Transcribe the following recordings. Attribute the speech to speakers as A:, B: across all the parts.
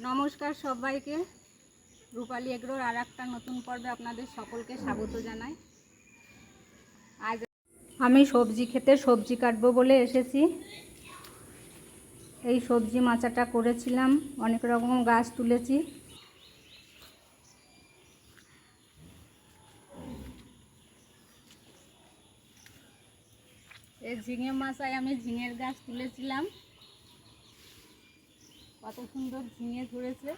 A: নমস্কার সবাইকে, রূপালী এগ্রোর আর একটা নতুন পর্বে আপনাদের সকলকে স্বাগত জানাই। আজ আমি সবজি খেতে সবজি কাটবো বলে এসেছি। এই সবজি মাচাটা করেছিলাম, অনেক রকম গাছ তুলেছি। এই ঝিঙে মাচায় আমি ঝিঙের গাছ তুলেছিলাম, কত সুন্দর ঝিঙে ধরেছে।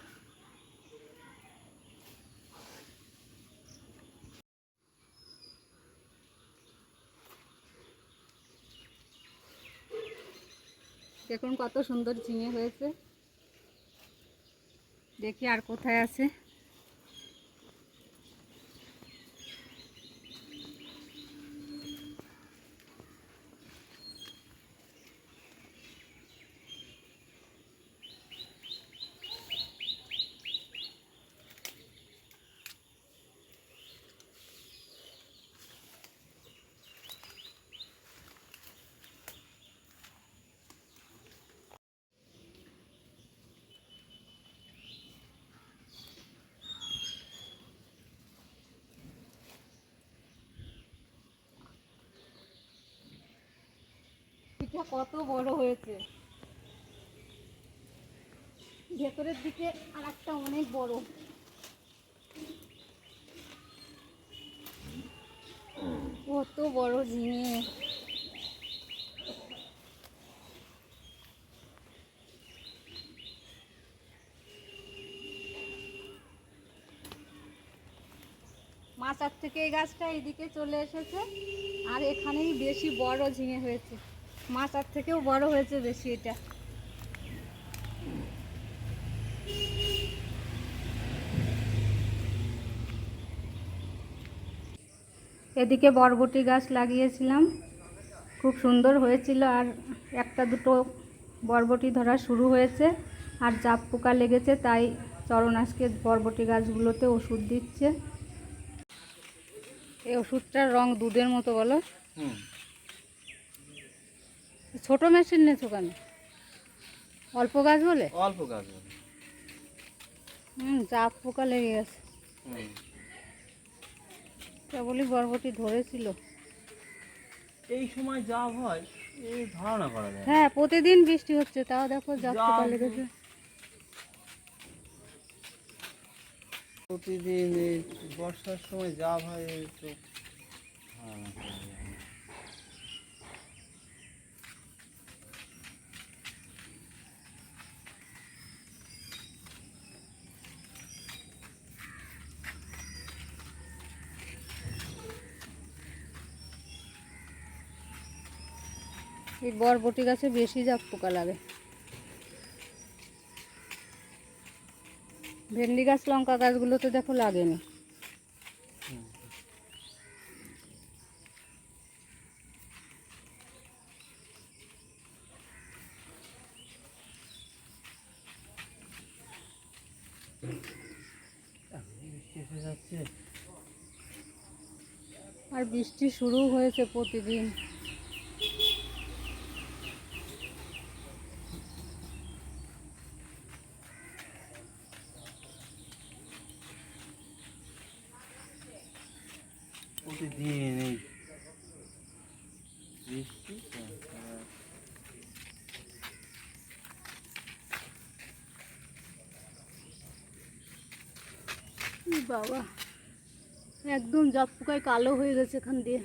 A: দেখুন কত সুন্দর ঝিঙে হয়েছে। দেখি আর কোথায় আছে। এটা কত বড় হয়েছে, ভেতরের দিকে আর একটা অনেক বড়। কত বড় ঝিঙে। মাচার থেকে এই গাছটা এদিকে চলে এসেছে, আর এখানেই বেশি বড় ঝিঙে হয়েছে। মাচার থেকেও বড় হয়েছে বেশি এটা। এদিকে বরবটি গাছ লাগিয়েছিলাম, খুব সুন্দর হয়েছিল। আর একটা দুটো বরবটি ধরা শুরু হয়েছে, আর জাপ পোকা লেগেছে, তাই চরণ আজকে বরবটি গাছগুলোতে ওষুধ দিচ্ছে। এই ওষুধটার রং দুধের মতো, বলো। ছোট মেশিন নেছো কেন? অল্প গাছ বলে?
B: অল্প গাছ বলে।
A: জাপ পোকা লেগে গেছে। কেবলই বরবটি ধরেছিল।
B: এই সময় যা হয় এই ধারণা করা যায়।
A: হ্যাঁ, প্রতিদিন বৃষ্টি হচ্ছে, তাও দেখো জাপ পোকা লেগেছে।
B: প্রতিদিন এই বর্ষার সময় যা হয় এই তো ধারণা করা যায়।
A: এই বরবটি গাছে বেশি জাপ পোকা লাগে। ভেন্ডি গাছ লঙ্কা গাছগুলোতে দেখো লাগেনি।
B: এসে যাচ্ছে।
A: আর বৃষ্টি শুরু হয়েছে প্রতিদিন।
B: প্রতিদিন এই বৃষ্টি।
A: বাবা, একদম জাপ পোকায় কালো হয়ে গেছে এখান দিয়ে।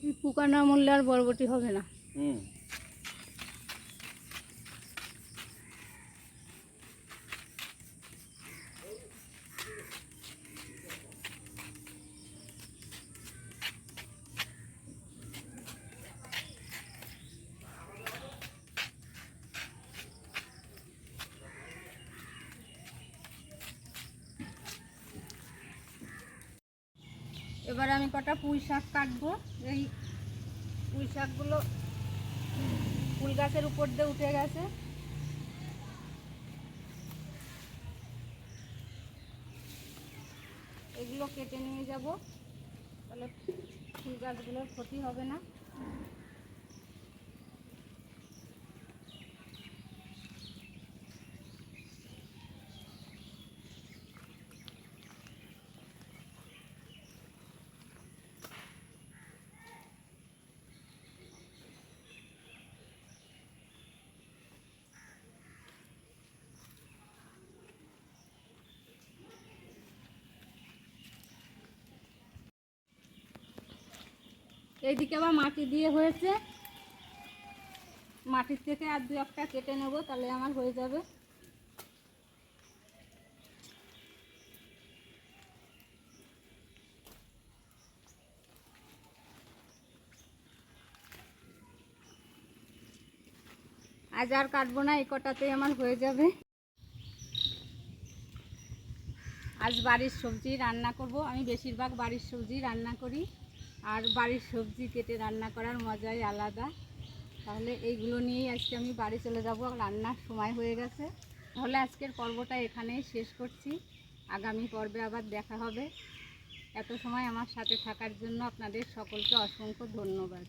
A: এই পোকা না মরলে আর বরবটি হবে না। এবার আমি কটা পুঁই শাক কাটবো। এই পুঁই শাকগুলো ফুল গাছের উপর দিয়ে উঠে গেছে। এগুলো কেটে নিয়ে যাব, তাহলে ফুল গাছগুলোর ক্ষতি হবে না। এইদিকে আবার মাটি দিয়ে হয়েছে, মাটির থেকে আর দু একটা কেটে নেব, তাহলে আমার হয়ে যাবে। আজ আর কাটবো না, এই কটাতেই আমার হয়ে যাবে। আজ বাড়ির সবজি রান্না করব। আমি বেশিরভাগ বাড়ির সবজি রান্না করি, আর বাড়ির সবজি কেটে রান্না করার মজাই আলাদা। তাহলে এইগুলো নিয়েই আজকে আমি বাড়ি চলে যাব, রান্নার সময় হয়ে গেছে। তাহলে আজকের পর্বটা এখানেই শেষ করছি, আগামী পর্বে আবার দেখা হবে। এত সময় আমার সাথে থাকার জন্য আপনাদের সকলকে অসংখ্য ধন্যবাদ।